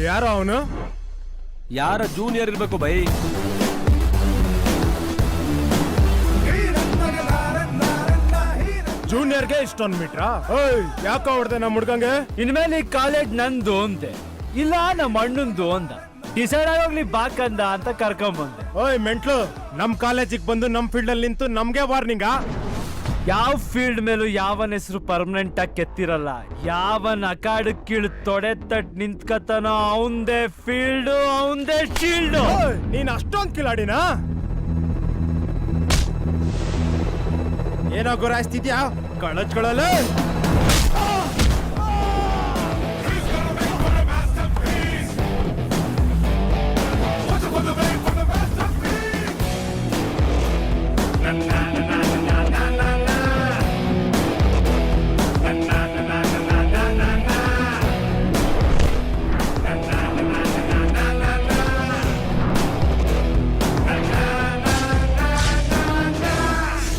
ಯಾರೋ ಅವನು? ಯಾರ ಜೂನಿಯರ್ ಇರ್ಬೇಕು ಬೈ. ಜೂನಿಯರ್ಗೆ ಇಷ್ಟೊಂದು ಮೀಟ್ರಾ? ಓಯ್ ಯಾಕೋ ಹೊಡ್ದೆ ನಮ್ಮ ಹುಡ್ಗಂಗೆ? ಇನ್ಮೇಲೆ ಈ ಕಾಲೇಜ್ ನಂದು ಅಂತೆ, ಇಲ್ಲ ನಮ್ಮ ಅಣ್ಣಂದು ಅಂದ. ಡಿಸೈಡ್ ಆಗೋಗ್ಲಿ ಬಾಕಂದ ಅಂತ ಕರ್ಕೊಂಬಂದೆ. ಓಯ್ ಮೆಂಟ್ಲು, ನಮ್ ಕಾಲೇಜಿಗೆ ಬಂದು ನಮ್ ಫೀಲ್ಡ್ ಅಲ್ಲಿ ನಿಂತು ನಮ್ಗೆ ವಾರ್ನಿಂಗಾ? ಯಾವ ಫೀಲ್ಡ್ ಮೇಲೂ ಯಾವನ ಹೆಸರು ಪರ್ಮನೆಂಟ್ ಆಗಿ ಕೆತ್ತಿರಲ್ಲ. ಯಾವನ್ ಅಕಾಡಕ್ ಕೀಳು ತೊಡೆ ತಟ್ ನಿಂತ್ಕತಾನೋ ಅವಂದೇ ಫೀಲ್ಡು, ಅವಂದೇ ಶೀಲ್ಡು. ನೀನ್ ಅಷ್ಟೊಂದ್ ಕಿಲಾಡಿನಾ? ಏನೋ ಗುರಾಯಿಸ್ತಿದ್ಯಾ? ಕಳಚ್ಕೊಳ್ಳಲ್ಲ.